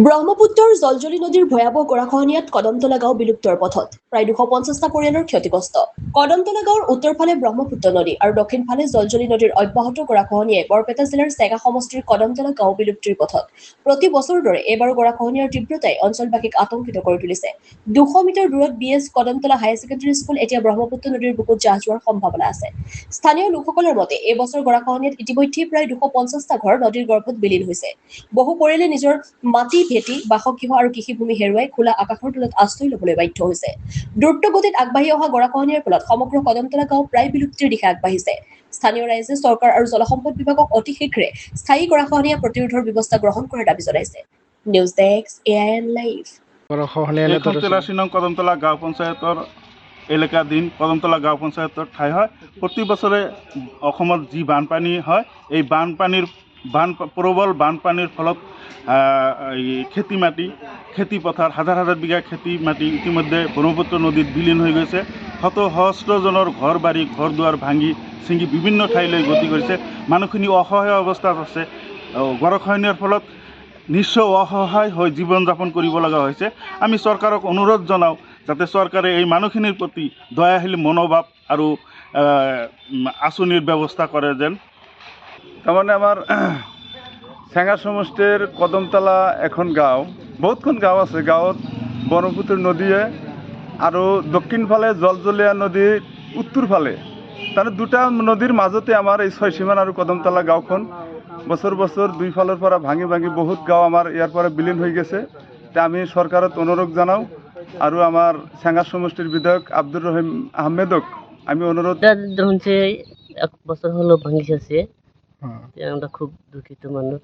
ব্ৰহ্মপুত্ৰৰ জলজলি নদীৰ ভয়াৱহ গৰাখহনীয়াত কদমতলা গাঁও বিলুপ্তৰ পথত প্ৰায় 250টা পৰিয়ালৰ ক্ষতিগ্ৰস্ত। কদমতলা গাঁৱৰ উত্তৰফালে ব্ৰহ্মপুত্ৰ নদী আৰু দক্ষিণফালে জলজলি নদীৰ অব্যাহত গৰাখহনীয়াই বৰপেটা জিলাৰ চেগা সমষ্টিৰ কদমতলা গাঁও বিলুপ্তিৰ পথত। প্ৰতি বছৰৰ দৰে এইবাৰো গৰাখহনীয়াৰ তীব্ৰতাই অঞ্চলবাসীক আতংকিত কৰি তুলিছে। 200 মিটাৰ দূৰত BS Kadamtala higher secondary school এতিয়া ব্ৰহ্মপুত্ৰ নদীৰ বুকুত জাহ যোৱাৰ সম্ভাৱনা আছে। স্থানীয় লোকসকলৰ মতে এই বছৰ গৰাখহনীয়াত ইতিমধ্যে প্ৰায় 250টা ঘৰ নদীৰ গৰ্ভত বিলীন হৈছে। বহু পৰিয়ালে নিজৰ মাটি ভেটি বাসগৃহ আৰু কৃষিভূমি হেৰুৱাই খোলা আকাশৰ তলত আশ্ৰয় ল'বলৈ বাধ্য হৈছে। দ্ৰুতগতিত আগবাঢ়ি অহা গৰাখহনীয়াৰ ফলত সমগ্ৰ কদমতলা গাঁও প্ৰায় বিলুপ্তিৰ দিশে আগবাঢ়িছে। স্থানীয় ৰাইজে চৰকাৰ আৰু জলসম্পদ বিভাগক অতি শীঘ্ৰে স্থায়ী গৰাখহনীয়া প্ৰতিৰোধৰ ব্যৱস্থা গ্ৰহণ কৰাৰ দাবী জনাইছে। News desk AIN live. এইখন 83 নং কদমতলা গাঁও পঞ্চায়তৰ এলেকাধীন কদমতলা গাঁও পঞ্চায়তৰ ঠাই হয়। প্ৰতি বছৰে অসমত যি বানপানী হয়, এই প্ৰবল বানপানীৰ ফলত খেতি মাটি খেতি পথাৰ হাজাৰ হাজাৰ বিঘা খেতি মাটি ইতিমধ্যে ব্ৰহ্মপুত্ৰ নদীত বিলীন হৈ গৈছে। শত সহস্ৰজনৰ ঘৰ বাৰী ঘৰ দুৱাৰ ভাঙি ছিঙি বিভিন্ন ঠাইলৈ গতি কৰিছে। মানুহখিনি অসহায় অৱস্থাত আছে। গৰাখহনীয়াৰ ফলত নিশ্চয় অসহায় হৈ জীৱন যাপন কৰিব লগা হৈছে। আমি চৰকাৰক অনুৰোধ জনাওঁ যাতে চৰকাৰে এই মানুহখিনিৰ প্ৰতি দয়াশীল মনোভাৱ আৰু আঁচনিৰ ব্যৱস্থা কৰে যেন। তাৰমানে আমাৰ চেঙা সমষ্টিৰ কদমতলা এখন গাঁও, বহুতখন গাঁও আছে। গাঁৱত ব্ৰহ্মপুত্ৰ নদীয়ে আৰু দক্ষিণফালে জলজলীয়া নদী উত্তৰ ফালে, তাৰমানে দুটা নদীৰ মাজতে আমাৰ এই ছয়সীমান আৰু কদমতলা গাঁওখন বছৰ বছৰ দুইফালৰ পৰা ভাঙি ভাঙি বহুত গাঁও আমাৰ ইয়াৰ পৰা বিলীন হৈ গৈছে। তে আমি চৰকাৰত অনুৰোধ জনাওঁ আৰু আমাৰ চেঙা সমষ্টিৰ বিধায়ক আব্দুর রহিম আহমেদক আমি অনুরোধ। এক বছর হলো ভাঙিছে, আমরা খুব দুঃখিত মানুষ।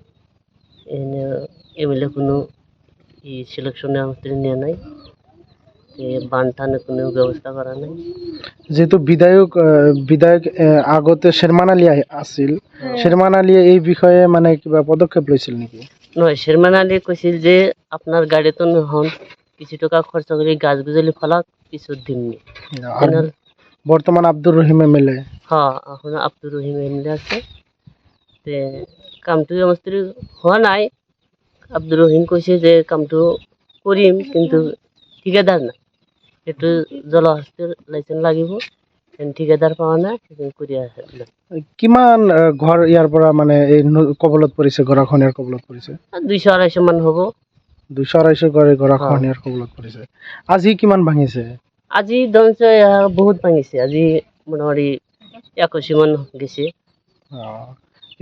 এমএলএ কোনো সিলেকশনে আমাদের নিয়ে নাই, বান টানে কোনো ব্যবস্থা করা নাই। যেহেতু বিধায়ক আগতে শেরমান আলী আছিল, শেরমান আলী এই বিষয়ে মানে কিবা পদক্ষেপ লৈছিল নেকি? নয়, শেরমান আলী কৈছিল যে আপনার গাড়িতে হন কিছু টাকা খরচ করে গাছ গুজলি ফলাক কিছু দিন। বর্তমান আব্দুর রহিম এমএলএ, হ্যাঁ এখন আব্দুর রহিম এমএলএ আছে। কামটো আমার হওয়া নাই। আব্দুর রহিম কৈছে যে কামটো কৰিম, কিন্তু ঠিকাদার না, একটু জলহস্তের লাইসেন্স লাগিব, ঠিকাদার পাওয়া না, কৰি আছে। কিমান ঘৰ ইয়াৰ পৰা মানে এই কবলত পৰিছে, গৰাখহনীয়াৰ কবলত পৰিছে? 200-250 মান হ'ব। 200-250 ঘৰ গৰাখহনীয়াৰ কবলত পৰিছে। আজি কিমান ভাঙিছে? আজি বহুত ভাঙিছে। আজি মোটামুটি 81 মান গেছে।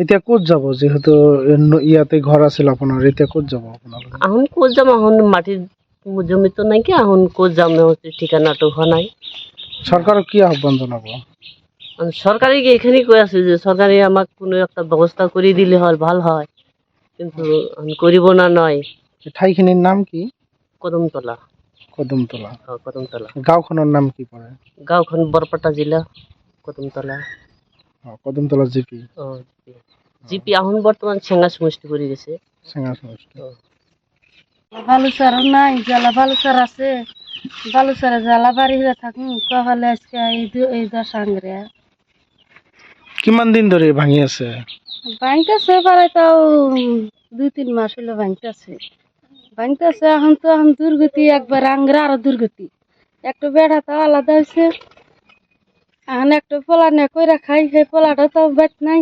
এতিয়া ক'ত যাব? যেহেতু ইয়াতে ঘৰ আছিল আপোনাৰ, এতিয়া ক'ত যাব আপোনালোকে? এখন ক'ত যাম? এখন মাটির জমি তো নাকি, এখন ক'ত যাম ঠিকানাটো হোৱা নাই। সরকারক কি আহ্বান জানাবো? সরকারে এখানে কৈ আছে যে সরকারে আমাক কোনো একটা ব্যবস্থা করে দিলে হয়, ভাল হয়, কিন্তু কৰিব না নয়। ঠাইখিনিৰ নাম কি? কদমতলা। কদমতলা। কদমতলা গাঁওখনৰ নাম কি পৰে? গাঁওখন বৰপেটা জিলা কদমতলা। কদমতলা জিপি। জিপি এখন বর্তমান চেঙ্গা সমষ্টি করে গেছে। চেঙ্গা সমষ্টি। বালুচার নাই, জ্বালা বালুচার আছে। বালুচারে জ্বালা বাড়ি হয়ে থাকুন কহলে আজকে এই দশাংরে। কিমান দিন ধরে ভাঙি আছে? ভাঙতেছে পারে তাও 2-3 মাস হলো ভাঙতেছে। এখন তো দুর্গতি একবার আংরা আরো দুর্গতি। একটু বেড়া তাও আলাদা হয়েছে। এখন একটু পোলা নে কইরা খাই, সেই পোলাটা তাও বেত নাই।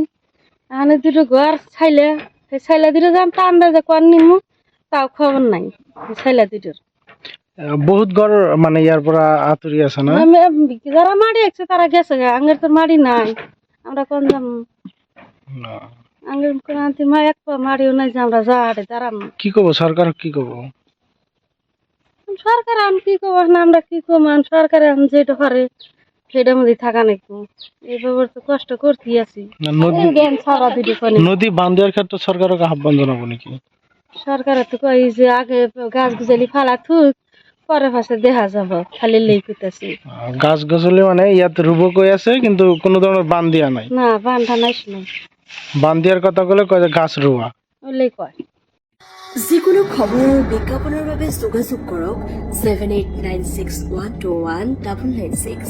এখন দুটো ঘর ছাইলে, সেই ছাইলে দুটো যান তা আন্দাজে কর নিমু, তাও খবর নাই ছাইলে দুটোর। বহুত ঘর মানে ইয়ার পৰা আঁতরি আছে না? যারা মাড়ি আছে তারা গেছে, আঙ্গের তো মাড়ি নাই, আমরা কোন যাম? আঙ্গের কোন আনতে মা এক পা মাড়িও নাই যে আমরা যাড়ে দাঁড়াম। কি কব সরকার? কি কব সরকার? আমি কি কব না, আমরা কি কব? সরকার এখন যেটা করে সেটার মধ্যে থাকা নাকি। এইভাবে তো কষ্ট করতেই আছি। নদী বাঁধ দেওয়ার ক্ষেত্রে সরকারকে আহ্বান জানাবো নাকি? সরকারের তো কই যে আগে গাছ গুজালি ফালা থুক, পরে পাশে দেখা যাব, খালি লেই করতেছি। গাছ গছলি মানে ইয়াত রুব কই আছে, কিন্তু কোনো ধরনের বাঁধ দিয়া নাই। না বান্ধা নাই, শুনো বাঁধ দেওয়ার কথা কলে কয় যে গাছ রোয়া, ওলেই কয়। যিকোনো খবৰৰ বিজ্ঞাপনৰ বাবে যোগাযোগ কৰক 7896121996।